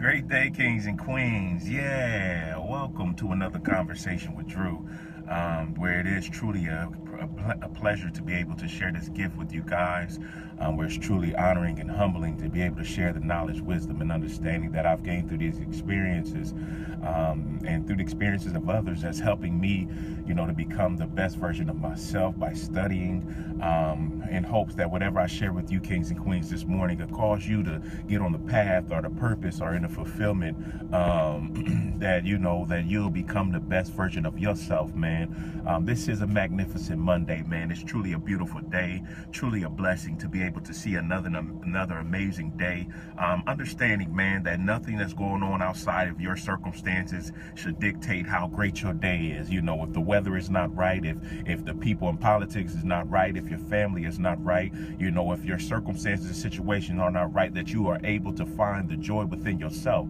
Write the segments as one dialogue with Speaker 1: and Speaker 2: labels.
Speaker 1: Great day, kings and queens. Yeah, welcome to another conversation with Drew, where it is truly a pleasure to be able to share this gift with you guys, where it's truly honoring and humbling to be able to share the knowledge, wisdom, and understanding that I've gained through these experiences, and through the experiences of others that's helping me, to become the best version of myself by studying, in hopes that whatever I share with you, kings and queens, this morning, will cause you to get on the path or the purpose or in the fulfillment, that you'll become the best version of yourself, man. This is a magnificent Monday, man. It's truly a beautiful day, truly a blessing to be able to see another amazing day. Understanding, man, that nothing that's going on outside of your circumstances should dictate how great your day is. If the weather is not right, if the people in politics is not right, if your family is not right, if your circumstances and situations are not right, that you are able to find the joy within yourself,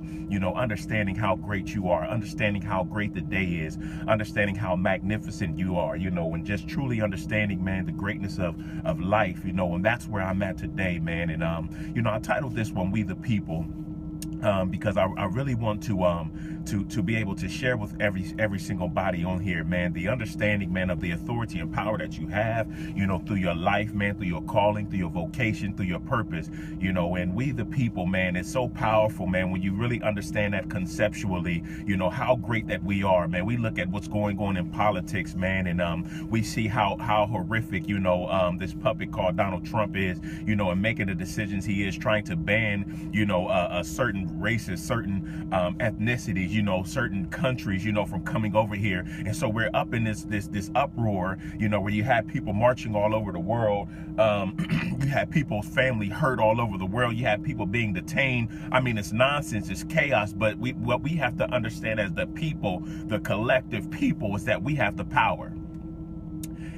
Speaker 1: understanding how great you are, understanding how great the day is, understanding how magnificent you are, and just truly understanding, man, the greatness of life, and that's where I'm at today, man. And I titled this one, We the People, because I really want to be able to share with every single body on here, man, the understanding, man, of the authority and power that you have, through your life, man, through your calling, through your vocation, through your purpose, and we the people, man, it's so powerful, man, when you really understand that conceptually, how great that we are, man. We look at what's going on in politics, man, and we see how horrific, this puppet called Donald Trump is, and making the decisions he is, trying to ban, a certain races, certain ethnicities, certain countries, from coming over here. And so we're up in this uproar, where you have people marching all over the world. You have people's family hurt all over the world. You have people being detained. I mean, it's nonsense, it's chaos. But what we have to understand as the people, the collective people, is that we have the power.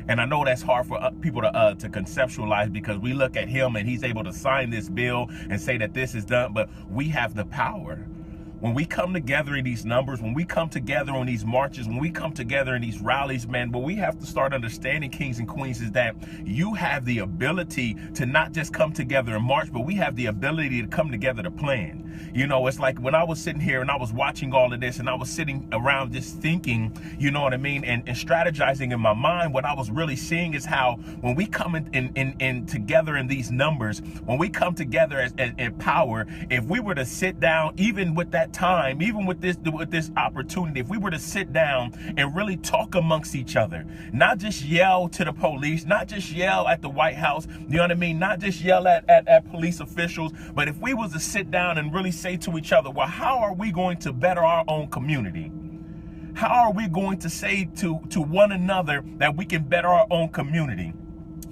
Speaker 1: And I know that's hard for people to conceptualize, because we look at him and he's able to sign this bill and say that this is done, but we have the power. When we come together in these numbers, when we come together on these marches, when we come together in these rallies, man, what we have to start understanding, kings and queens, is that you have the ability to not just come together and march, but we have the ability to come together to plan. It's like when I was sitting here and I was watching all of this, and I was sitting around just thinking, and strategizing in my mind, what I was really seeing is how when we come in together in these numbers, when we come together as in power, if we were to sit down, even with that time, even with this opportunity, if we were to sit down and really talk amongst each other, not just yell to the police, not just yell at the White House, not just yell at police officials, but if we was to sit down and really say to each other, well, how are we going to better our own community? How are we going to say to one another that we can better our own community?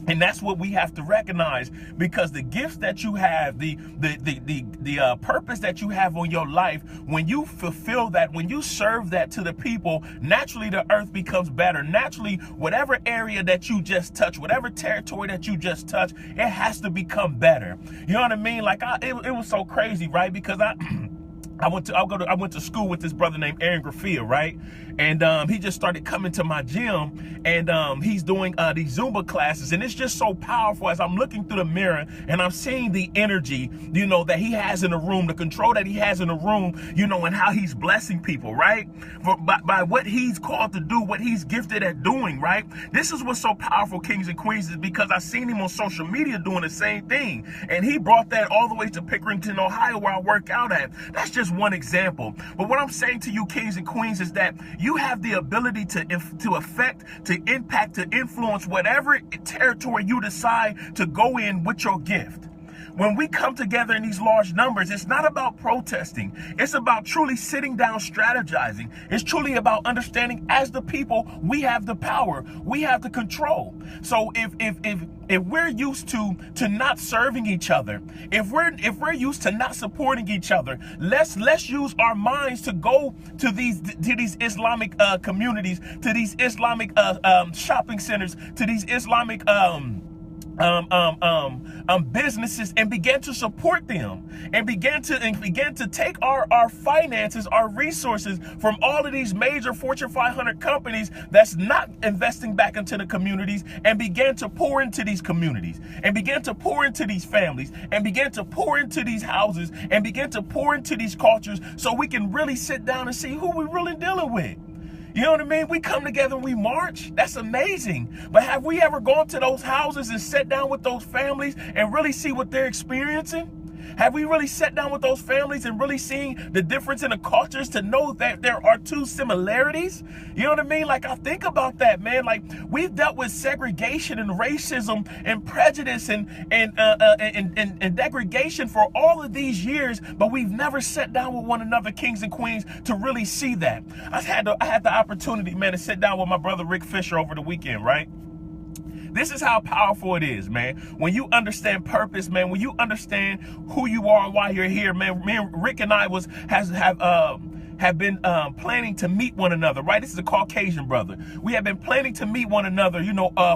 Speaker 1: And that's what we have to recognize, because the gifts that you have, the purpose that you have on your life, when you fulfill that, when you serve that to the people, naturally the earth becomes better. Naturally, whatever area that you just touch, whatever territory that you just touch, it has to become better. You know what I mean? Like it was so crazy, right? Because I went to school with this brother named Aaron Graffia, right? And he just started coming to my gym, and he's doing these Zumba classes, and it's just so powerful as I'm looking through the mirror and I'm seeing the energy, that he has in the room, the control that he has in the room, and how he's blessing people, right? By what he's called to do, what he's gifted at doing, right? This is what's so powerful, kings and queens, is because I seen him on social media doing the same thing, and he brought that all the way to Pickerington, Ohio, where I work out at. That's just one example. But what I'm saying to you, kings and queens, is that you have the ability to affect, to impact, to influence whatever territory you decide to go in with your gift. When we come together in these large numbers, it's not about protesting. It's about truly sitting down, strategizing. It's truly about understanding, as the people, we have the power, we have the control. So if we're used to not serving each other, if we're used to not supporting each other, let's use our minds to go to these Islamic communities, to these Islamic shopping centers, to these Islamic businesses and began to support them and began to take our finances, our resources from all of these major Fortune 500 companies that's not investing back into the communities, and began to pour into these communities and began to pour into these families and began to pour into these houses and began to pour into these cultures, so we can really sit down and see who we're really dealing with. You know what I mean? We come together and we march. That's amazing. But have we ever gone to those houses and sat down with those families and really see what they're experiencing? Have we really sat down with those families and really seen the difference in the cultures to know that there are two similarities? You know what I mean? Like, I think about that, man. Like, we've dealt with segregation and racism and prejudice and degradation for all of these years, but we've never sat down with one another, kings and queens, to really see that. I had the opportunity, man, to sit down with my brother Rick Fisher over the weekend, right? This is how powerful it is, man. When you understand purpose, man, when you understand who you are and why you're here, man. Me and Rick and I have been planning to meet one another, right? This is a Caucasian brother. We have been planning to meet one another,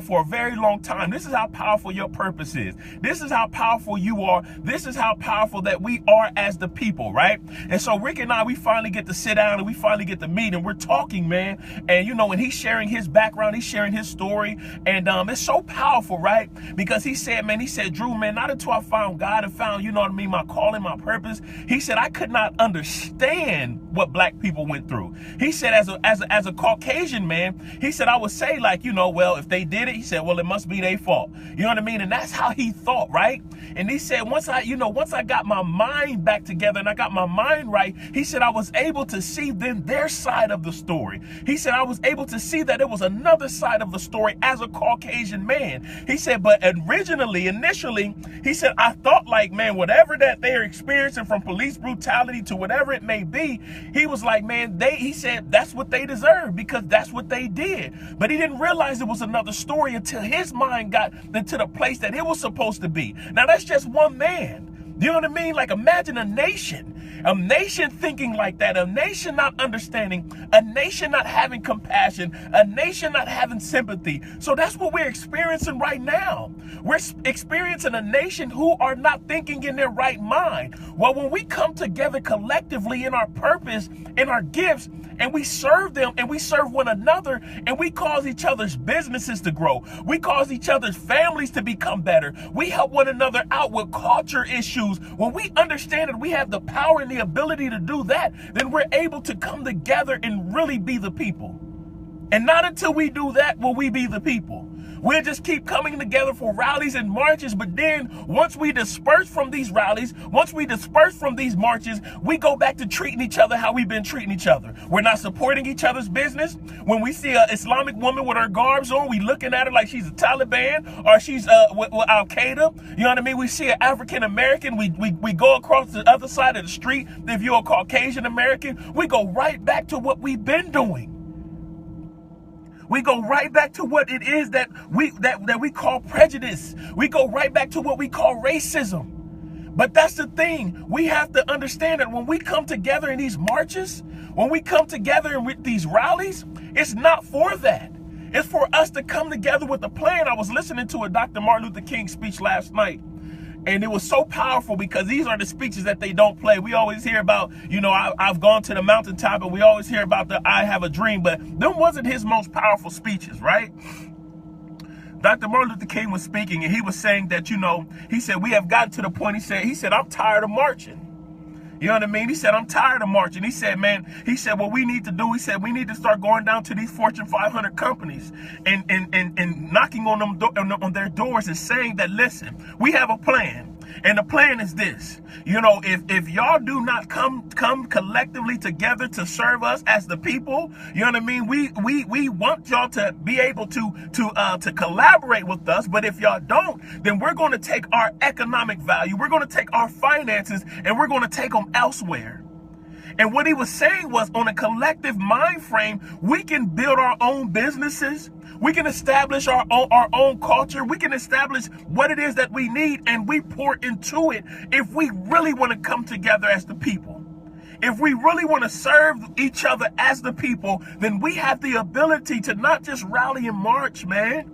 Speaker 1: for a very long time. This is how powerful your purpose is. This is how powerful you are. This is how powerful that we are as the people, right? And so Rick and I, we finally get to sit down and we finally get to meet, and we're talking, man. And, and he's sharing his background, he's sharing his story. And it's so powerful, right? Because he said, Drew, man, not until I found God and found, my calling, my purpose. He said, I could not understand what Black people went through. He said, as a Caucasian man, he said, I would say, well, if they did it, he said, well, it must be their fault. You know what I mean? And that's how he thought, right? And he said, once I got my mind back together and I got my mind right, he said, I was able to see then their side of the story. He said, I was able to see that it was another side of the story as a Caucasian man. He said, but initially, he said, I thought whatever that they're experiencing, from police brutality to whatever it may be, he was like, man, he said that's what they deserve because that's what they did. But he didn't realize it was another story until his mind got into the place that it was supposed to be. Now, that's just one man. You know what I mean? Like, imagine a nation thinking like that, a nation not understanding, a nation not having compassion, a nation not having sympathy. So that's what we're experiencing right now. We're experiencing a nation who are not thinking in their right mind. Well, when we come together collectively in our purpose, in our gifts, and we serve them and we serve one another, and we cause each other's businesses to grow, we cause each other's families to become better, we help one another out with culture issues. When we understand that we have the power and the ability to do that, then we're able to come together and really be the people. And not until we do that will we be the people. We'll just keep coming together for rallies and marches, but then once we disperse from these rallies, once we disperse from these marches, we go back to treating each other how we've been treating each other. We're not supporting each other's business. When we see an Islamic woman with her garbs on, we looking at her like she's a Taliban or she's with Al-Qaeda. You know what I mean? We see an African American, we go across the other side of the street. If you're a Caucasian American, we go right back to what we've been doing. We go right back to what it is that we call prejudice. We go right back to what we call racism. But that's the thing. We have to understand that when we come together in these marches, when we come together with these rallies, it's not for that. It's for us to come together with a plan. I was listening to a Dr. Martin Luther King speech last night, and it was so powerful because these are the speeches that they don't play. We always hear about, I've gone to the mountaintop, and we always hear about the I have a dream, but them wasn't his most powerful speeches, right? Dr. Martin Luther King was speaking, and he was saying that, he said, we have gotten to the point, he said, I'm tired of marching. You know what I mean? He said, I'm tired of marching. He said, what we need to do, he said, we need to start going down to these Fortune 500 companies and knocking on their doors and saying that, listen, we have a plan. And the plan is this, if y'all do not come collectively together to serve us as the people, you know what I mean? We want y'all to be able to collaborate with us. But if y'all don't, then we're going to take our economic value, we're going to take our finances, and we're going to take them elsewhere. And what he was saying was, on a collective mind frame, we can build our own businesses. We can establish our own culture. We can establish what it is that we need, and we pour into it if we really want to come together as the people. If we really want to serve each other as the people, then we have the ability to not just rally and march, man.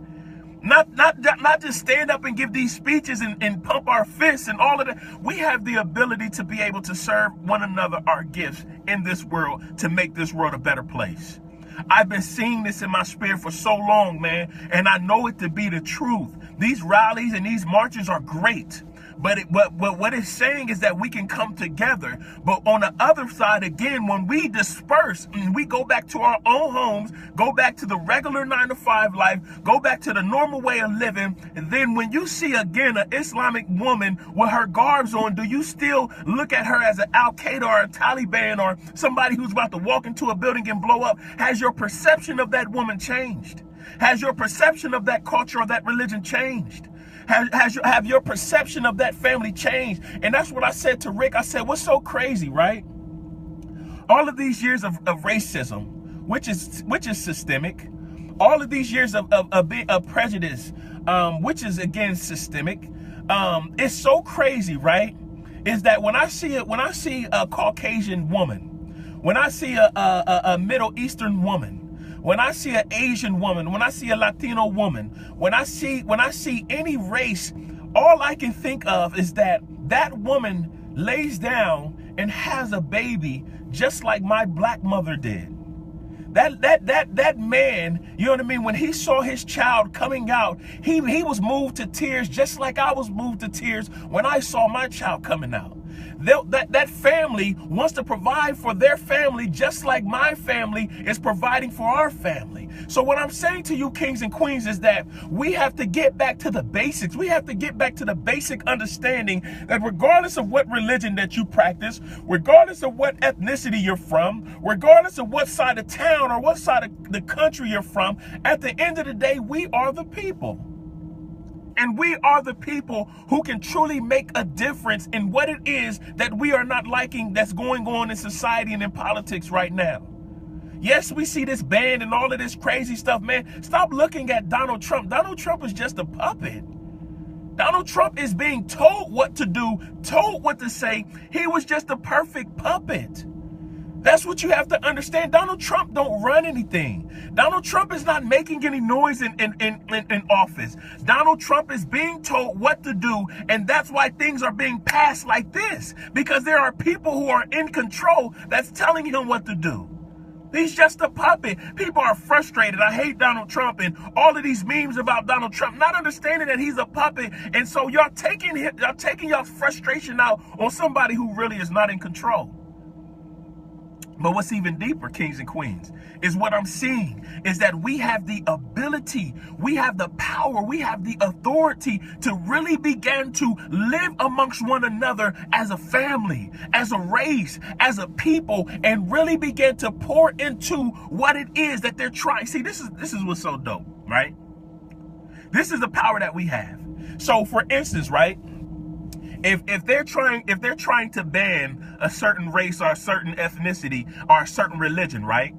Speaker 1: Not just stand up and give these speeches and pump our fists and all of that. We have the ability to be able to serve one another our gifts in this world to make this world a better place. I've been seeing this in my spirit for so long, man, and I know it to be the truth. These rallies and these marches are great. But what it's saying is that we can come together. But on the other side, again, when we disperse and we go back to our own homes, go back to the regular 9-to-5 life, go back to the normal way of living, and then when you see again an Islamic woman with her garbs on, do you still look at her as an Al-Qaeda or a Taliban or somebody who's about to walk into a building and blow up? Has your perception of that woman changed? Has your perception of that culture or that religion changed? Have your perception of that family changed? And that's what I said to Rick. I said, what's so crazy, right? All of these years of racism, which is systemic, all of these years of prejudice, which is again systemic, it's so crazy, right? Is that when I see a Caucasian woman, when I see a Middle Eastern woman, when I see an Asian woman, when I see a Latino woman, when I see any race, all I can think of is that woman lays down and has a baby just like my black mother did. That man, you know what I mean, when he saw his child coming out, he was moved to tears just like I was moved to tears when I saw my child coming out. That family wants to provide for their family just like my family is providing for our family. So what I'm saying to you, kings and queens, is that we have to get back to the basics. We have to get back to the basic understanding that regardless of what religion that you practice, regardless of what ethnicity you're from, regardless of what side of town or what side of the country you're from, at the end of the day, we are the people. And we are the people who can truly make a difference in what it is that we are not liking that's going on in society and in politics right now. Yes, we see this ban and all of this crazy stuff, man. Stop looking at Donald Trump. Donald Trump is just a puppet. Donald Trump is being told what to do, told what to say. He was just a perfect puppet. That's what you have to understand. Donald Trump don't run anything. Donald Trump is not making any noise in office. Donald Trump is being told what to do, and that's why things are being passed like this, because there are people who are in control that's telling him what to do. He's just a puppet. People are frustrated. I hate Donald Trump and all of these memes about Donald Trump, not understanding that he's a puppet. And so y'all taking y'all frustration out on somebody who really is not in control. But what's even deeper, kings and queens, is what I'm seeing is that we have the ability, we have the power, we have the authority to really begin to live amongst one another as a family, as a race, as a people, and really begin to pour into what it is that they're trying. See, this is what's so dope, right? This is the power that we have. So, for instance, right? If they're trying to ban a certain race or a certain ethnicity or a certain religion, right?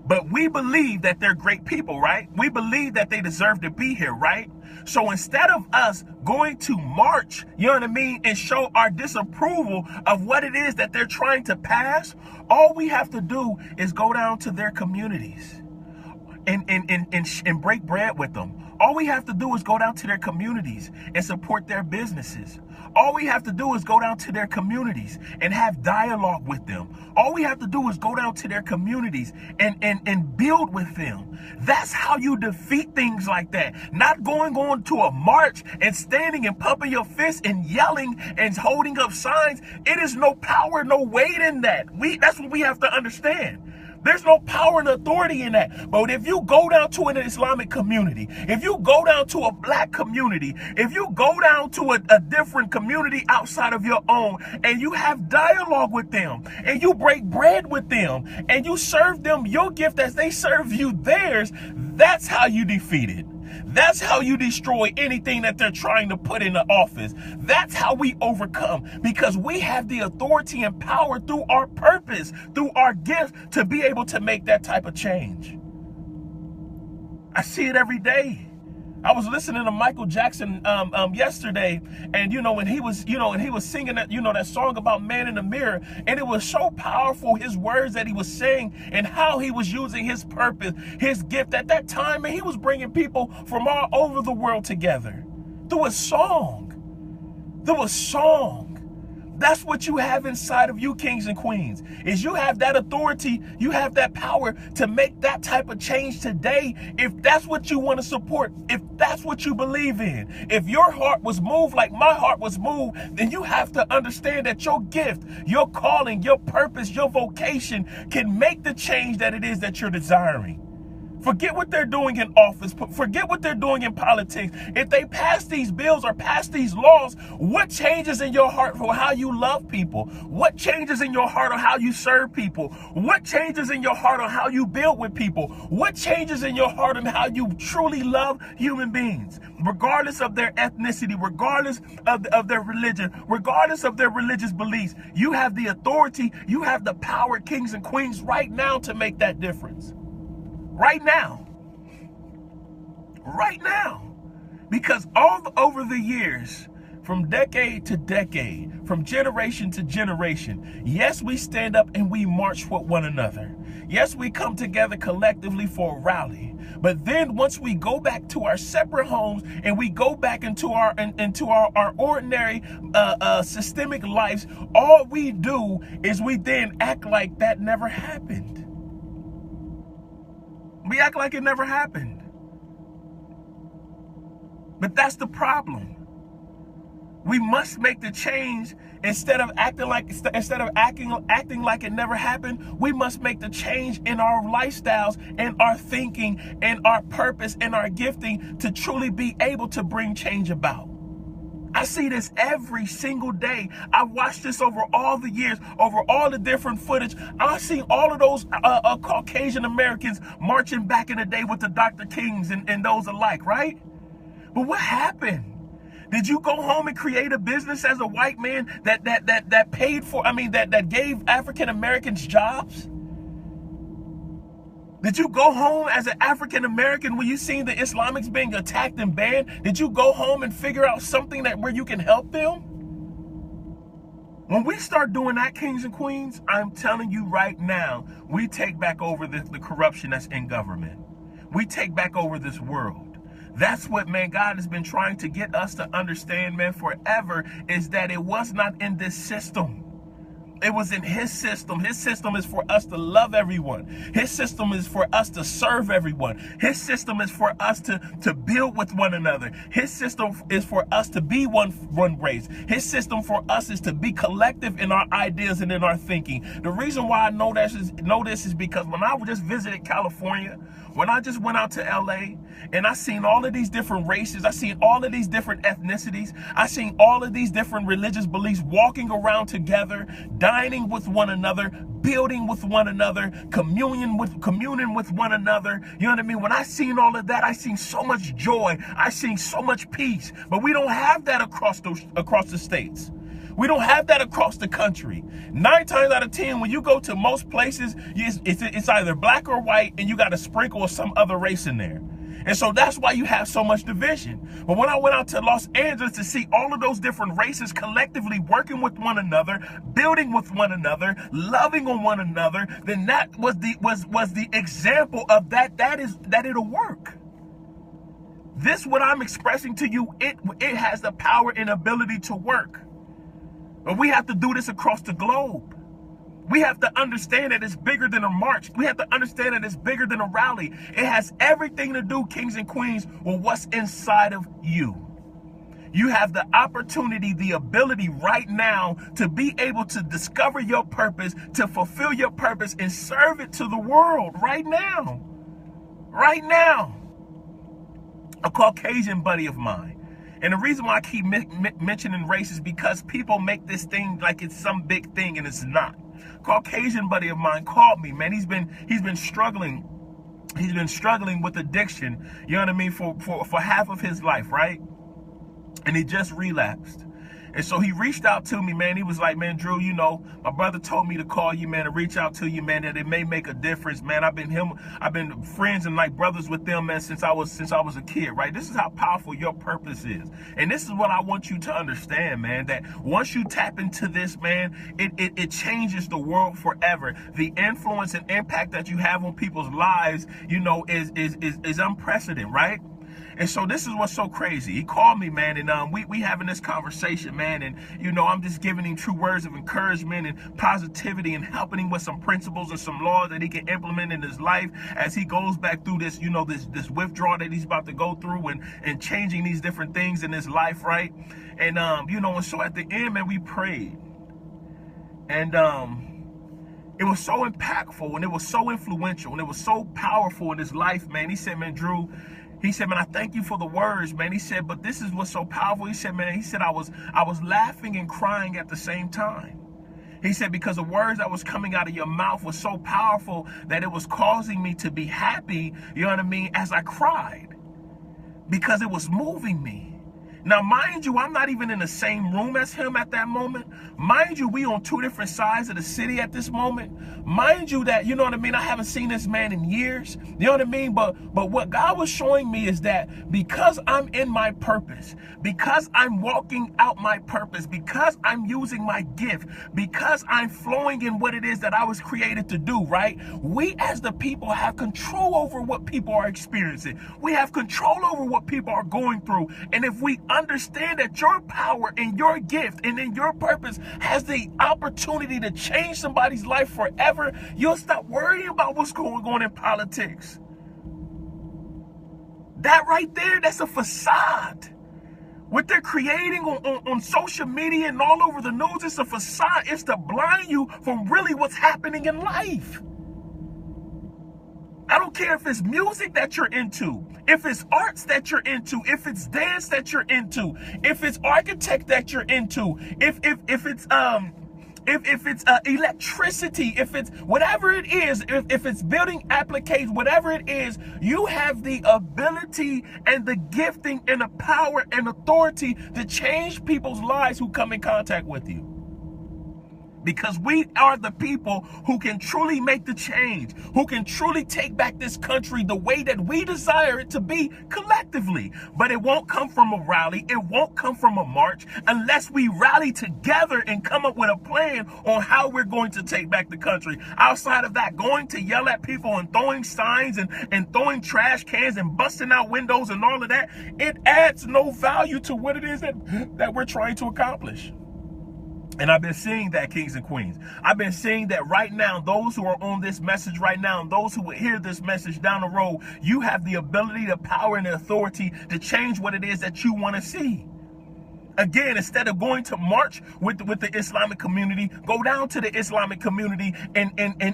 Speaker 1: But we believe that they're great people, right? We believe that they deserve to be here, right? So instead of us going to march, you know what I mean, and show our disapproval of what it is that they're trying to pass, all we have to do is go down to their communities and break bread with them. All we have to do is go down to their communities and support their businesses. All we have to do is go down to their communities and have dialogue with them. All we have to do is go down to their communities and build with them. That's how you defeat things like that. Not going on to a march and standing and pumping your fists and yelling and holding up signs. It is no power, no weight in that. That's what we have to understand. There's no power and authority in that. But if you go down to an Islamic community, if you go down to a black community, if you go down to a different community outside of your own, and you have dialogue with them, and you break bread with them, and you serve them your gift as they serve you theirs, that's how you defeat it. That's how you destroy anything that they're trying to put into office. That's how we overcome, because we have the authority and power through our purpose, through our gifts, to be able to make that type of change. I see it every day. I was listening to Michael Jackson yesterday, and when he was singing that that song about man in the mirror, and it was so powerful, his words that he was saying and how he was using his purpose, his gift at that time, man. He was bringing people from all over the world together through a song. That's what you have inside of you, kings and queens, is you have that authority, you have that power to make that type of change today. If that's what you want to support, if that's what you believe in, if your heart was moved like my heart was moved, then you have to understand that your gift, your calling, your purpose, your vocation can make the change that it is that you're desiring. Forget what they're doing in office. Forget what they're doing in politics. If they pass these bills or pass these laws, what changes in your heart for how you love people? What changes in your heart on how you serve people? What changes in your heart on how you build with people? What changes in your heart on how you truly love human beings? Regardless of their ethnicity, regardless of their religion, regardless of their religious beliefs, you have the authority, you have the power, kings and queens, right now to make that difference. Right now, because over the years, from decade to decade, from generation to generation, yes, we stand up and we march with one another. Yes, we come together collectively for a rally. But then once we go back to our separate homes and we go back into our ordinary systemic lives, all we do is we then act like that never happened. We act like it never happened. But that's the problem. We must make the change. Instead of acting like it never happened, we must make the change in our lifestyles and our thinking and our purpose and our gifting to truly be able to bring change about. I see this every single day. I watch this over all the years, over all the different footage. I see all of those Caucasian Americans marching back in the day with the Dr. Kings and those alike, right? But what happened? Did you go home and create a business as a white man that paid for, that gave African Americans jobs? Did you go home as an African American when you seen the Islamics being attacked and banned? Did you go home and figure out something where you can help them? When we start doing that, kings and queens, I'm telling you right now, we take back over the corruption that's in government. We take back over this world. That's what, man, God has been trying to get us to understand, man, forever, is that it was not in this system. It was in his system. His system is for us to love everyone. His system is for us to serve everyone. His system is for us to build with one another. His system is for us to be one race. His system for us is to be collective in our ideas and in our thinking. The reason why I know this is because when I just visited California, when I just went out to LA, and I seen all of these different races, I seen all of these different ethnicities, I seen all of these different religious beliefs walking around together, dining with one another, building with one another, communing with one another. You know what I mean? When I seen all of that, I seen so much joy, I seen so much peace. But we don't have that across the states. We don't have that across the country. 9 times out of 10, when you go to most places, it's either black or white, and you got a sprinkle of some other race in there. And so that's why you have so much division. But when I went out to Los Angeles to see all of those different races collectively working with one another, building with one another, loving on one another, then that was the example of that it'll work. This, what I'm expressing to you, it has the power and ability to work. But we have to do this across the globe. We have to understand that it's bigger than a march. We have to understand that it's bigger than a rally. It has everything to do, kings and queens, with what's inside of you. You have the opportunity, the ability right now to be able to discover your purpose, to fulfill your purpose and serve it to the world right now. Right now. A Caucasian buddy of mine. And the reason why I keep mentioning race is because people make this thing like it's some big thing, and it's not. Caucasian buddy of mine called me, man. He's been struggling. He's been struggling with addiction, you know what I mean, for half of his life, right? And he just relapsed. And so he reached out to me, man. He was like, man, Drew, you know, my brother told me to call you, man, to reach out to you, man, that it may make a difference, man. I've been friends and like brothers with them, man, since I was a kid, right? This is how powerful your purpose is. And this is what I want you to understand, man, that once you tap into this, man, it changes the world forever. The influence and impact that you have on people's lives, you know, is unprecedented, right? And so this is what's so crazy. He called me, man, and we having this conversation, man, and you know, I'm just giving him true words of encouragement and positivity and helping him with some principles and some laws that he can implement in his life as he goes back through this, you know, this withdrawal that he's about to go through and changing these different things in his life, right? And you know, and so at the end, man, we prayed. And it was so impactful and it was so influential and it was so powerful in his life, man. He said, man, Drew, he said, man, I thank you for the words, man. He said, but this is what's so powerful. He said, man, I was laughing and crying at the same time. He said, because the words that was coming out of your mouth was so powerful that it was causing me to be happy, you know what I mean, as I cried, because it was moving me. Now, mind you, I'm not even in the same room as him at that moment. Mind you, we on two different sides of the city at this moment. Mind you that, you know what I mean, I haven't seen this man in years. You know what I mean? But what God was showing me is that because I'm in my purpose, because I'm walking out my purpose, because I'm using my gift, because I'm flowing in what it is that I was created to do, right? We as the people have control over what people are experiencing. We have control over what people are going through. And if we understand that your power and your gift and in your purpose has the opportunity to change somebody's life forever, you'll stop worrying about what's going on in politics. That right there, that's a facade. What they're creating on social media and all over the news, it's a facade. It's to blind you from really what's happening in life. I don't care if it's music that you're into, if it's arts that you're into, if it's dance that you're into, if it's architect that you're into, if it's electricity, if it's whatever it is, if it's building applications, whatever it is, you have the ability and the gifting and the power and authority to change people's lives who come in contact with you. Because we are the people who can truly make the change, who can truly take back this country the way that we desire it to be collectively. But it won't come from a rally. It won't come from a march unless we rally together and come up with a plan on how we're going to take back the country. Outside of that, going to yell at people and throwing signs and throwing trash cans and busting out windows and all of that, it adds no value to what it is that we're trying to accomplish. And I've been seeing that, kings and queens. I've been seeing that right now, those who are on this message right now, and those who will hear this message down the road, you have the ability, the power, and the authority to change what it is that you want to see. Again, instead of going to march with the Islamic community, go down to the Islamic community and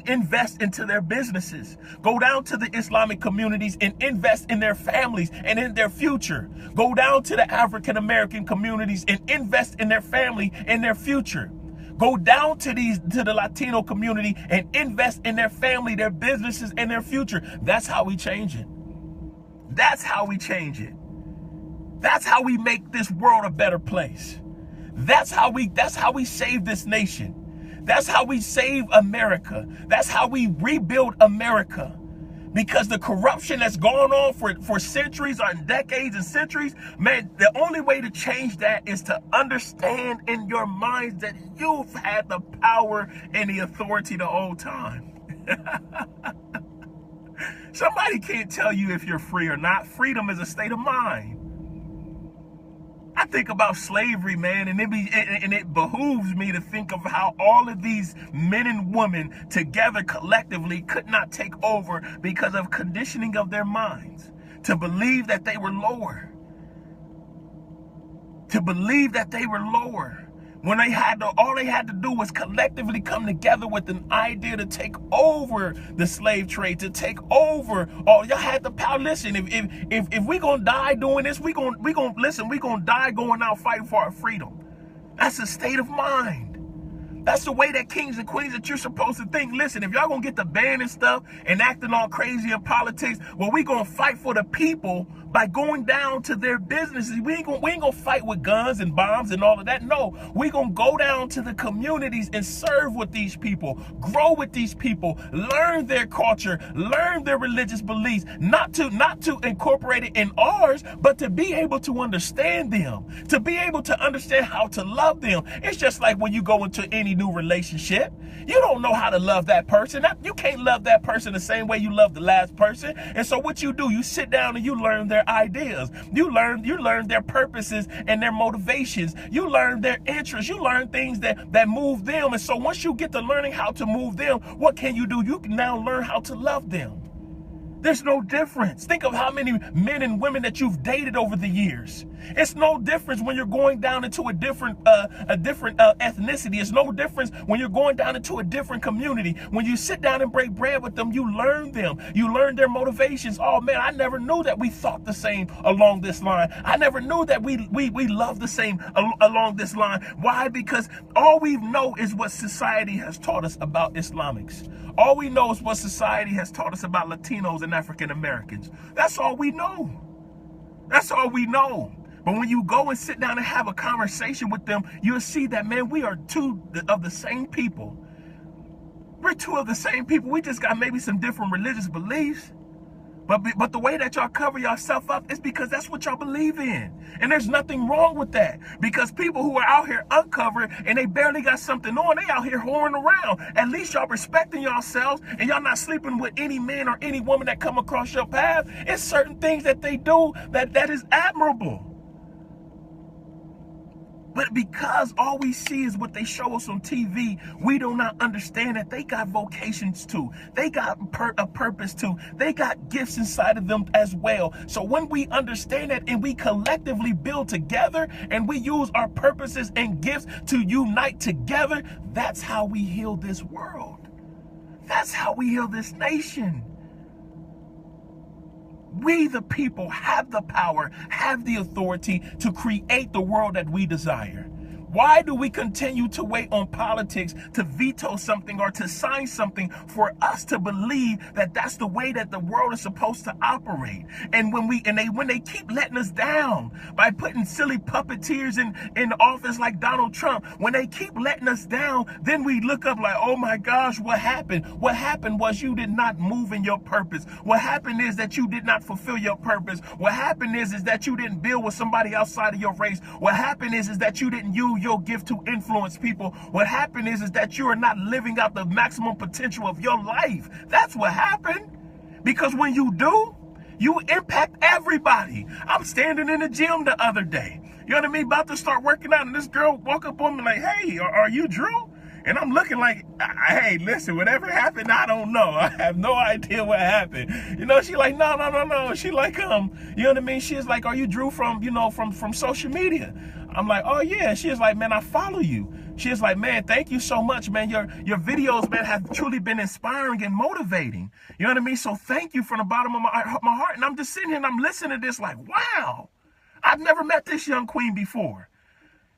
Speaker 1: invest into their businesses. Go down to the Islamic communities and invest in their families and in their future. Go down to the African American communities and invest in their family and their future. Go down to the Latino community and invest in their family, their businesses, and their future. That's how we change it. That's how we change it. That's how we make this world a better place. That's how we save this nation. That's how we save America. That's how we rebuild America. Because the corruption that's gone on for centuries or decades and centuries, man, the only way to change that is to understand in your minds that you've had the power and the authority the whole time. Somebody can't tell you if you're free or not. Freedom is a state of mind. I think about slavery, man, and it behooves me to think of how all of these men and women together collectively could not take over because of conditioning of their minds to believe that they were lower. To believe that they were lower. When all they had to do was collectively come together with an idea to take over the slave trade, to take over. Oh, y'all had the power. Listen, if we gonna die doing this, we gonna die going out fighting for our freedom. That's a state of mind. That's the way that kings and queens that you're supposed to think. Listen, if y'all gonna get the banning stuff and acting all crazy in politics, well, we gonna fight for the people by going down to their businesses. We ain't gonna fight with guns and bombs and all of that. No, we gonna go down to the communities and serve with these people, grow with these people, learn their culture, learn their religious beliefs, not to incorporate it in ours, but to be able to understand them, to be able to understand how to love them. It's just like when you go into any new relationship, you don't know how to love that person. You can't love that person the same way you love the last person. And so what you do, you sit down and you learn their ideas. You learn their purposes and their motivations. You learn their interests. You learn things that move them. And so once you get to learning how to move them, what can you do? You can now learn how to love them. There's no difference. Think of how many men and women that you've dated over the years. It's no difference when you're going down into a different ethnicity. It's no difference when you're going down into a different community. When you sit down and break bread with them, you learn them. You learn their motivations. Oh man, I never knew that we thought the same along this line. I never knew that we love the same along this line. Why? Because all we know is what society has taught us about Islamics. All we know is what society has taught us about Latinos and African Americans. That's all we know. That's all we know. But when you go and sit down and have a conversation with them, you'll see that, man, we are two of the same people. We're two of the same people. We just got maybe some different religious beliefs. But the way that y'all cover yourself up is because that's what y'all believe in. And there's nothing wrong with that. Because people who are out here uncovered and they barely got something on, they out here whoring around. At least y'all respecting yourselves and y'all not sleeping with any man or any woman that come across your path. It's certain things that they do that is admirable. But because all we see is what they show us on TV, we do not understand that they got vocations too. They got a purpose too. They got gifts inside of them as well. So when we understand that and we collectively build together and we use our purposes and gifts to unite together, that's how we heal this world. That's how we heal this nation. We, the people, have the power, have the authority to create the world that we desire. Why do we continue to wait on politics to veto something or to sign something for us to believe that that's the way that the world is supposed to operate? And when they keep letting us down by putting silly puppeteers in office like Donald Trump, when they keep letting us down, then we look up like, oh my gosh, what happened? What happened was you did not move in your purpose. What happened is that you did not fulfill your purpose. What happened is that you didn't build with somebody outside of your race. What happened is that you didn't use your gift to influence people. What happened is that you are not living out the maximum potential of your life. That's what happened. Because when you do, you impact everybody. I'm standing in the gym the other day. You know what I mean? About to start working out, and this girl walk up on me like, hey, are you Drew? And I'm looking like, hey, listen, whatever happened, I don't know. I have no idea what happened. You know, she like, no. She like, you know what I mean? She's like, are you Drew from social media? I'm like, oh yeah. She is like, man, I follow you. She is like, man, thank you so much, man. Your videos, man, have truly been inspiring and motivating. You know what I mean? So thank you from the bottom of my heart. And I'm just sitting here and I'm listening to this like, wow, I've never met this young queen before.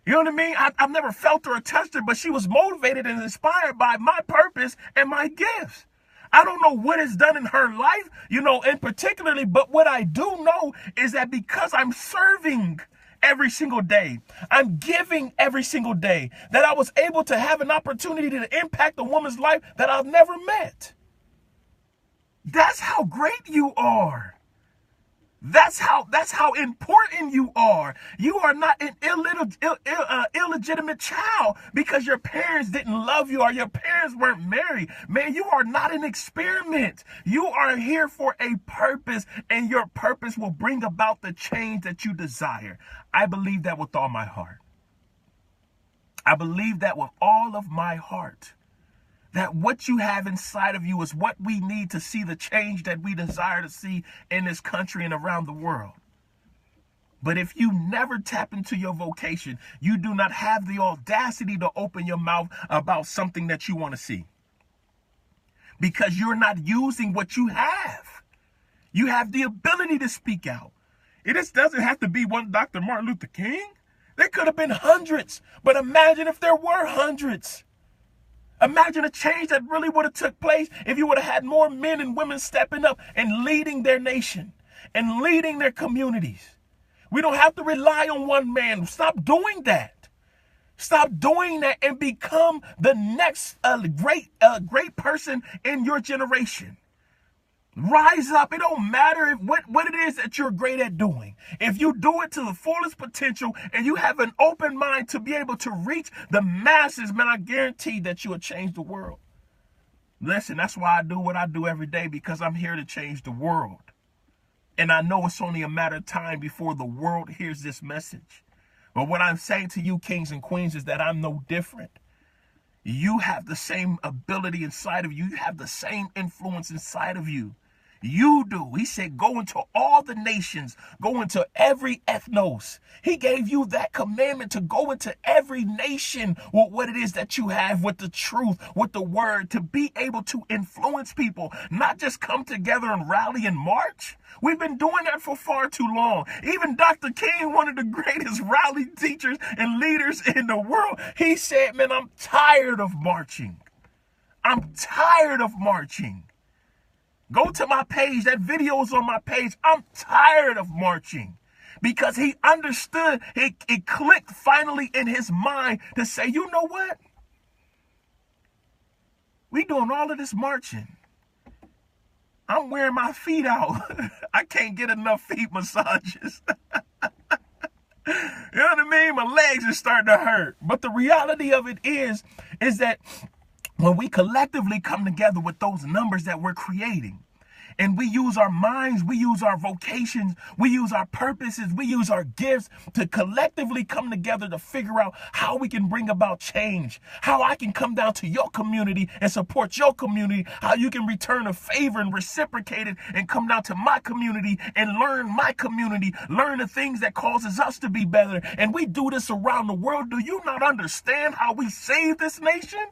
Speaker 1: You know what I mean? I've never felt her or touched her, but she was motivated and inspired by my purpose and my gifts. I don't know what it's done in her life, in particularly, but what I do know is that because I'm serving every single day, I'm giving every single day, that I was able to have an opportunity to impact a woman's life that I've never met. That's how great you are. That's how important you are. You are not an illegitimate child because your parents didn't love you or your parents weren't married. Man, you are not an experiment. You are here for a purpose, and your purpose will bring about the change that you desire. I believe that with all my heart. I believe that with all of my heart. That what you have inside of you is what we need to see the change that we desire to see in this country and around the world. But if you never tap into your vocation, you do not have the audacity to open your mouth about something that you want to see. Because you're not using what you have. You have the ability to speak out. It just doesn't have to be one Dr. Martin Luther King. There could have been hundreds, but imagine if there were hundreds. Imagine a change that really would have took place if you would have had more men and women stepping up and leading their nation and leading their communities. We don't have to rely on one man. Stop doing that. Stop doing that and become the next great person in your generation. Rise up. It don't matter what it is that you're great at doing. If you do it to the fullest potential and you have an open mind to be able to reach the masses, man, I guarantee that you will change the world. Listen, that's why I do what I do every day, because I'm here to change the world. And I know it's only a matter of time before the world hears this message. But what I'm saying to you, kings and queens, is that I'm no different. You have the same ability inside of you. You have the same influence inside of you. You do. He said, go into all the nations, go into every ethnos. He gave you that commandment to go into every nation with what it is that you have, with the truth, with the word, to be able to influence people, not just come together and rally and march. We've been doing that for far too long. Even Dr. King, one of the greatest rally teachers and leaders in the world, he said, man, I'm tired of marching. I'm tired of marching. Go to my page. That video is on my page. I'm tired of marching, because he understood. It clicked finally in his mind to say, you know what? We doing all of this marching. I'm wearing my feet out. I can't get enough feet massages. You know what I mean? My legs are starting to hurt. But the reality of it is that when we collectively come together with those numbers that we're creating, and we use our minds, we use our vocations, we use our purposes, we use our gifts to collectively come together to figure out how we can bring about change, how I can come down to your community and support your community, how you can return a favor and reciprocate it and come down to my community and learn my community, learn the things that causes us to be better. And we do this around the world. Do you not understand how we save this nation?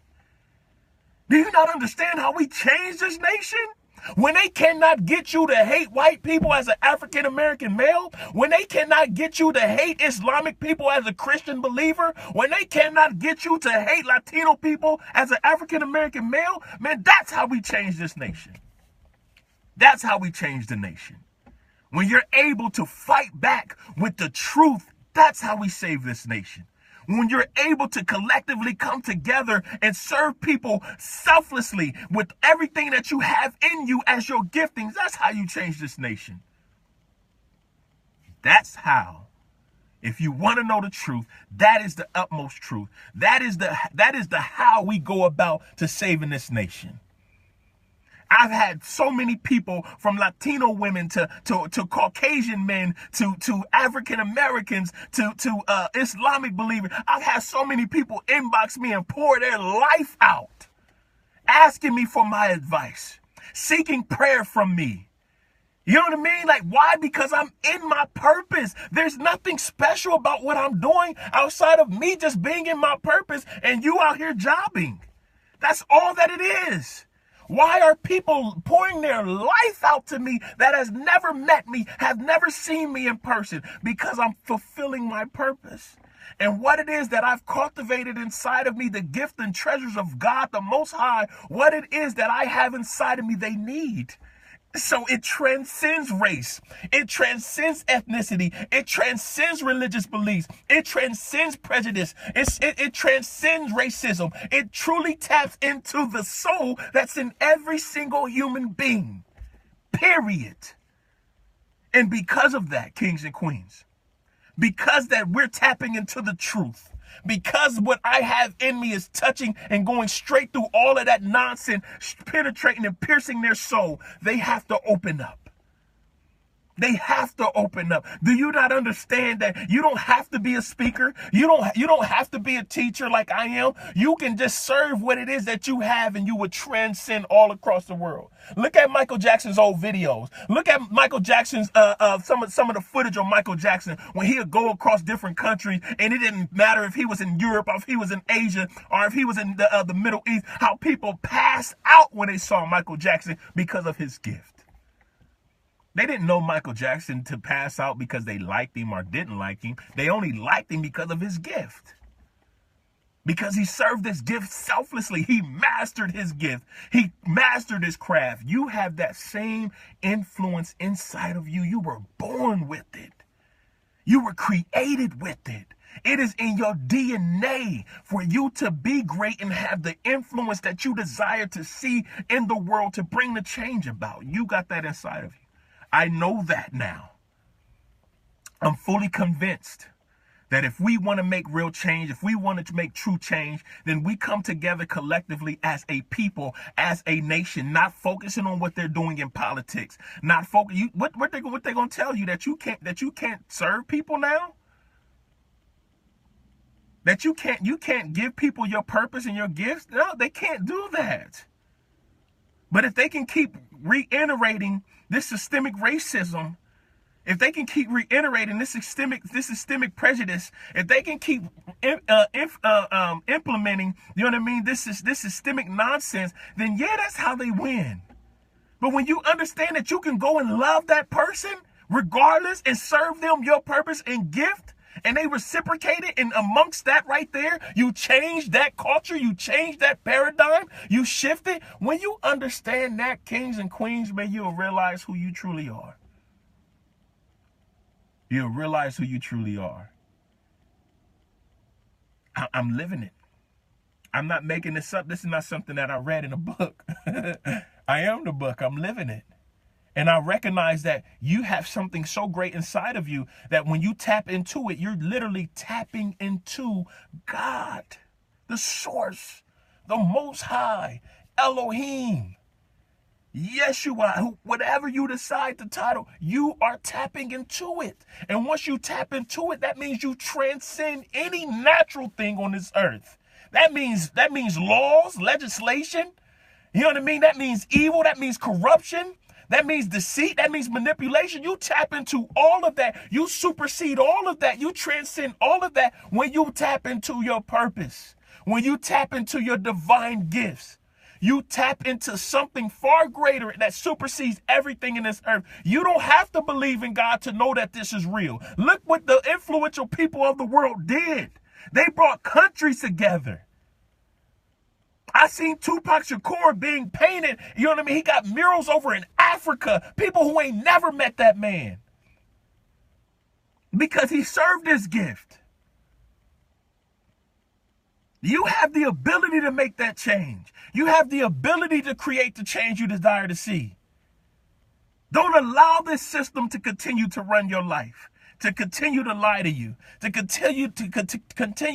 Speaker 1: Do you not understand how we change this nation? When they cannot get you to hate white people as an African-American male, when they cannot get you to hate Islamic people as a Christian believer, when they cannot get you to hate Latino people as an African-American male, man, that's how we change this nation. That's how we change the nation. When you're able to fight back with the truth, that's how we save this nation. When you're able to collectively come together and serve people selflessly with everything that you have in you as your giftings, that's how you change this nation. That's how. If you want to know the truth, that is the utmost truth. That is the how we go about to saving this nation. I've had so many people, from Latino women to Caucasian men to African Americans to Islamic believers. I've had so many people inbox me and pour their life out, asking me for my advice, seeking prayer from me. You know what I mean? Like, why? Because I'm in my purpose. There's nothing special about what I'm doing outside of me just being in my purpose and you out here jobbing. That's all that it is. Why are people pouring their life out to me that has never met me, have never seen me in person? Because I'm fulfilling my purpose. And what it is that I've cultivated inside of me, the gift and treasures of God, the Most High, what it is that I have inside of me, they need. So it transcends race. It transcends ethnicity. It transcends religious beliefs. It transcends prejudice. It transcends racism. It truly taps into the soul that's in every single human being. Period. And because of that, kings and queens, because that we're tapping into the truth, because what I have in me is touching and going straight through all of that nonsense, penetrating and piercing their soul, they have to open up. They have to open up. Do you not understand that you don't have to be a speaker? You don't have to be a teacher like I am. You can just serve what it is that you have, and you would transcend all across the world. Look at Michael Jackson's old videos. Look at Michael Jackson's some of the footage of Michael Jackson when he would go across different countries, and it didn't matter if he was in Europe or if he was in Asia or if he was in the Middle East, how people passed out when they saw Michael Jackson because of his gift. They didn't know Michael Jackson to pass out because they liked him or didn't like him. They only liked him because of his gift. because he served this gift selflessly. He mastered his gift. He mastered his craft. You have that same influence inside of you. You were born with it. You were created with it. It is in your DNA for you to be great and have the influence that you desire to see in the world to bring the change about. You got that inside of you. I know that now. I'm fully convinced that if we want to make real change, if we want to make true change, then we come together collectively as a people, as a nation, not focusing on what they're doing in politics, not focus. What they gonna tell you, that you can't serve people now, that you can't give people your purpose and your gifts. No, they can't do that. But if they can keep reiterating this systemic racism, if they can keep reiterating this systemic prejudice, if they can keep implementing, you know what I mean, this systemic nonsense, then yeah, that's how they win. But when you understand that you can go and love that person regardless and serve them your purpose and gift, and they reciprocate it, and amongst that right there, you change that culture, you change that paradigm, you shift it. When you understand that, kings and queens, man, you'll realize who you truly are. You'll realize who you truly are. I'm living it. I'm not making this up. This is not something that I read in a book. I am the book. I'm living it. And I recognize that you have something so great inside of you that when you tap into it, you're literally tapping into God, the source, the Most High, Elohim, Yeshua, whatever you decide to title, you are tapping into it. And once you tap into it, that means you transcend any natural thing on this earth. That means laws, legislation. You know what I mean? That means evil. That means corruption. That means deceit. That means manipulation. You tap into all of that. You supersede all of that. You transcend all of that when you tap into your purpose, when you tap into your divine gifts. You tap into something far greater that supersedes everything in this earth. You don't have to believe in God to know that this is real. Look what the influential people of the world did. They brought countries together. I seen Tupac Shakur being painted. You know what I mean? He got murals over in Africa. People who ain't never met that man. Because he served his gift. You have the ability to make that change. You have the ability to create the change you desire to see. Don't allow this system to continue to run your life, to continue to lie to you, to continue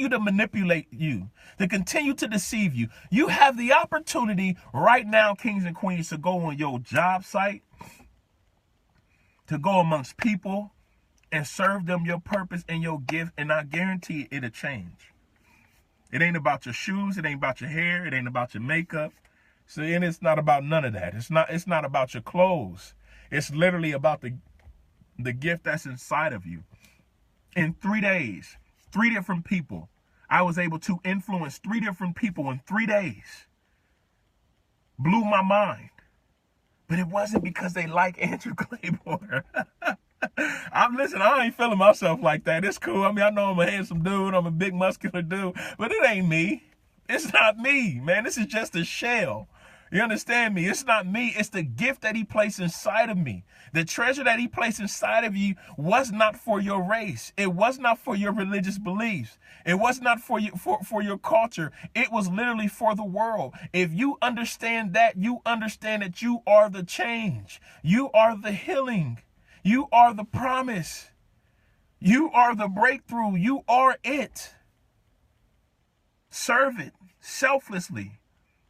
Speaker 1: to manipulate you, to continue to deceive you. You have the opportunity right now, kings and queens, to go on your job site, to go amongst people and serve them your purpose and your gift, and I guarantee it'll change. It ain't about your shoes. It ain't about your hair. It ain't about your makeup. See, and it's not about none of that. It's not about your clothes. It's literally about the gift that's inside of you. In 3 days, 3 different people, I was able to influence 3 different people in 3 days. Blew my mind. But it wasn't because they like Andrew Clayborn. I ain't feeling myself like that. It's cool. I mean, I know I'm a handsome dude. I'm a big muscular dude, but it ain't me. It's not me, man. This is just a shell. You understand me? It's not me. It's the gift that he placed inside of me. The treasure that he placed inside of you was not for your race. It was not for your religious beliefs. It was not for your culture. It was literally for the world. If you understand that, you understand that you are the change. You are the healing. You are the promise. You are the breakthrough. You are it. Serve it selflessly.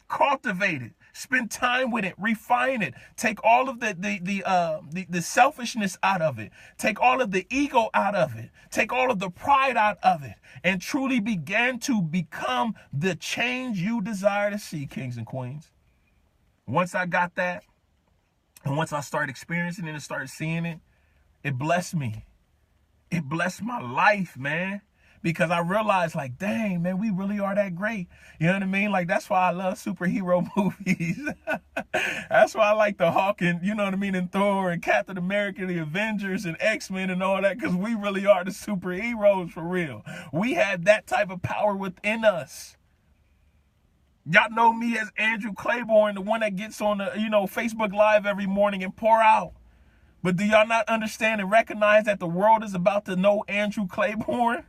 Speaker 1: Cultivate it. Spend time with it. Refine it. Take all of the selfishness out of it. Take all of the ego out of it. Take all of the pride out of it. And truly begin to become the change you desire to see, kings and queens. Once I got that, and once I started experiencing it and started seeing it, it blessed me. It blessed my life, man. because I realized, like, dang, man, we really are that great. You know what I mean? Like, that's why I love superhero movies. That's why I like the Hulk and, you know what I mean, and Thor and Captain America, the Avengers and X-Men and all that, because we really are the superheroes for real. We have that type of power within us. Y'all know me as Andrew Clayborn, the one that gets on the, Facebook Live every morning and pour out. But do y'all not understand and recognize that the world is about to know Andrew Clayborn?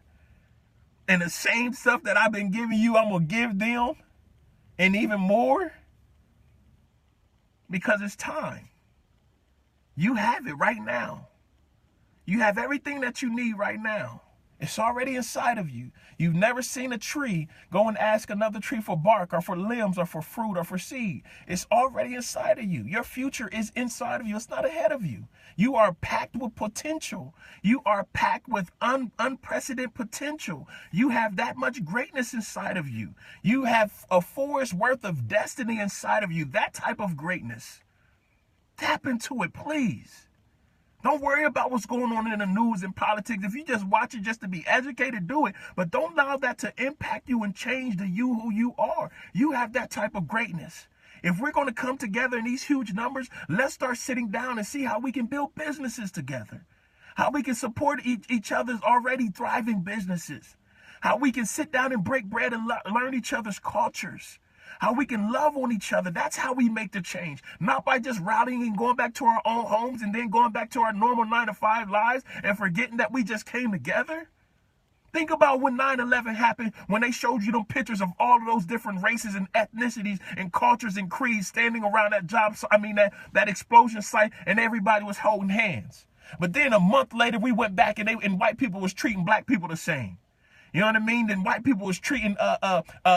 Speaker 1: And the same stuff that I've been giving you, I'm going to give them. And even more. Because it's time. You have it right now. You have everything that you need right now. It's already inside of you. You've never seen a tree go and ask another tree for bark or for limbs or for fruit or for seed. It's already inside of you. Your future is inside of you. It's not ahead of you. You are packed with potential. You are packed with unprecedented potential. You have that much greatness inside of you. You have a forest worth of destiny inside of you. That type of greatness. Tap into it, please. Don't worry about what's going on in the news and politics. If you just watch it just to be educated, do it. But don't allow that to impact you and change the you who you are. You have that type of greatness. If we're going to come together in these huge numbers, let's start sitting down and see how we can build businesses together. How we can support each other's already thriving businesses. How we can sit down and break bread and learn each other's cultures. How we can love on each other. That's how we make the change. Not by just rallying and going back to our own homes and then going back to our normal 9-to-5 lives and forgetting that we just came together. Think about when 9/11 happened, when they showed you them pictures of all of those different races and ethnicities and cultures and creeds standing around that explosion site, and everybody was holding hands. But then a month later, we went back and white people was treating black people the same. You know what I mean? Then white people was treating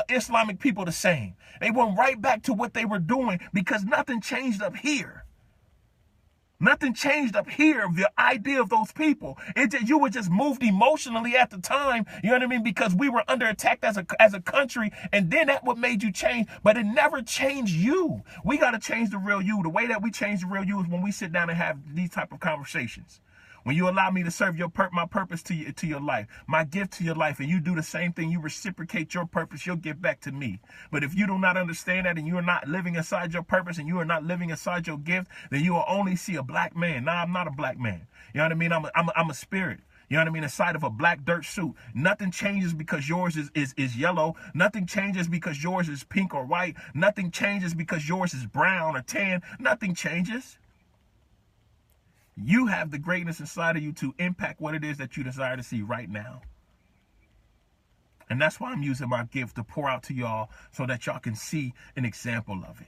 Speaker 1: Islamic people the same. They went right back to what they were doing because nothing changed up here. Nothing changed up here of the idea of those people. You were just moved emotionally at the time, you know what I mean? Because we were under attack as a country, and then that what made you change, but it never changed you. We got to change the real you. The way that we change the real you is when we sit down and have these type of conversations. When you allow me to serve my purpose to your life, my gift to your life, and you do the same thing, you reciprocate your purpose, you'll give back to me. But if you do not understand that and you are not living inside your purpose and you are not living inside your gift, then you will only see a black man. Nah, I'm not a black man. You know what I mean? I'm a spirit. You know what I mean? Inside of a black dirt suit. Nothing changes because yours is yellow. Nothing changes because yours is pink or white. Nothing changes because yours is brown or tan. Nothing changes. You have the greatness inside of you to impact what it is that you desire to see right now. And that's why I'm using my gift to pour out to y'all so that y'all can see an example of it.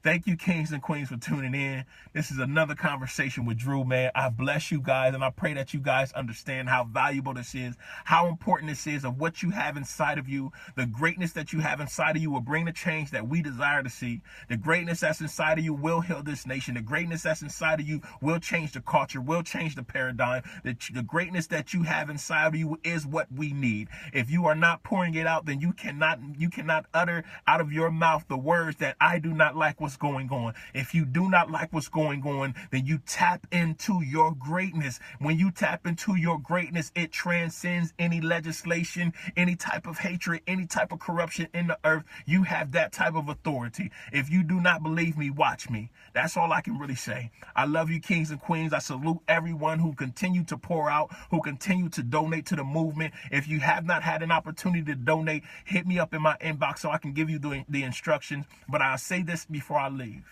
Speaker 1: Thank you, kings and queens, for tuning in. This is another conversation with Drew, man. I bless you guys, and I pray that you guys understand how valuable this is, how important this is of what you have inside of you. The greatness that you have inside of you will bring the change that we desire to see. The greatness that's inside of you will heal this nation. The greatness that's inside of you will change the culture, will change the paradigm. The greatness that you have inside of you is what we need. If you are not pouring it out, then you cannot utter out of your mouth the words that I do not like what's going on. If you do not like what's going on, then you tap into your greatness. When you tap into your greatness, it transcends any legislation, any type of hatred, any type of corruption in the earth. You have that type of authority. If you do not believe me, watch me. That's all I can really say. I love you, kings and queens. I salute everyone who continue to pour out, who continue to donate to the movement. If you have not had an opportunity to donate, hit me up in my inbox so I can give you the instructions. But I'll say this before I leave.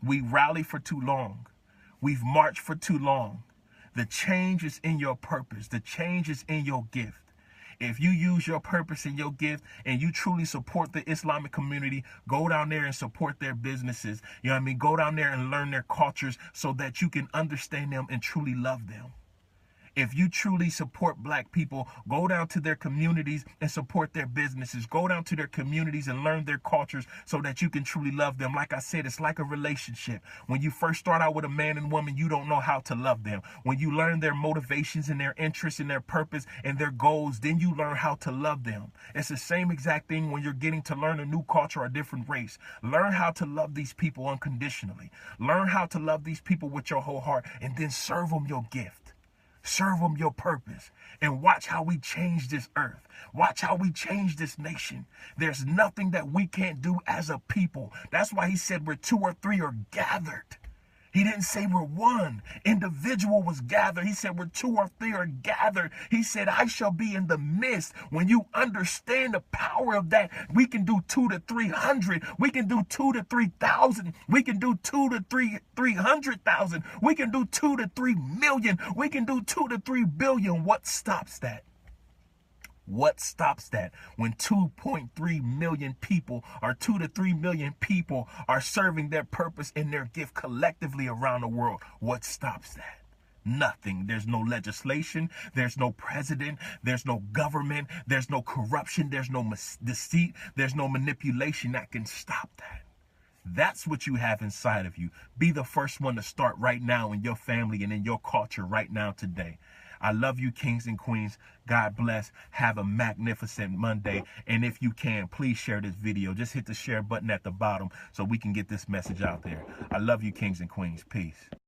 Speaker 1: We rally for too long. We've marched for too long. The change is in your purpose. The change is in your gift. If you use your purpose and your gift and you truly support the Islamic community, go down there and support their businesses. You know what I mean? Go down there and learn their cultures so that you can understand them and truly love them. If you truly support black people, go down to their communities and support their businesses. Go down to their communities and learn their cultures so that you can truly love them. Like I said, it's like a relationship. When you first start out with a man and woman, you don't know how to love them. When you learn their motivations and their interests and their purpose and their goals, then you learn how to love them. It's the same exact thing when you're getting to learn a new culture or a different race. Learn how to love these people unconditionally. Learn how to love these people with your whole heart, and then serve them your gift. Serve him your purpose. And watch how we change this earth. Watch how we change this nation. There's nothing that we can't do as a people. That's why he said where 2 or 3 are gathered. He didn't say where one individual was gathered. He said where 2 or 3 are gathered. He said, I shall be in the midst. When you understand the power of that, we can do 2 to 300. We can do 2 to 3,000. We can do 2 to 300,000. We can do 2 to 3 million. We can do 2 to 3 billion. What stops that? What stops that when 2.3 million people or 2 to 3 million people are serving their purpose and their gift collectively around the world? What stops that? Nothing. There's no legislation. There's no president. There's no government. There's no corruption. There's no deceit. There's no manipulation that can stop that. That's what you have inside of you. Be the first one to start right now in your family and in your culture right now today. I love you, kings and queens. God bless. Have a magnificent Monday. And if you can, please share this video. Just hit the share button at the bottom so we can get this message out there. I love you, kings and queens. Peace.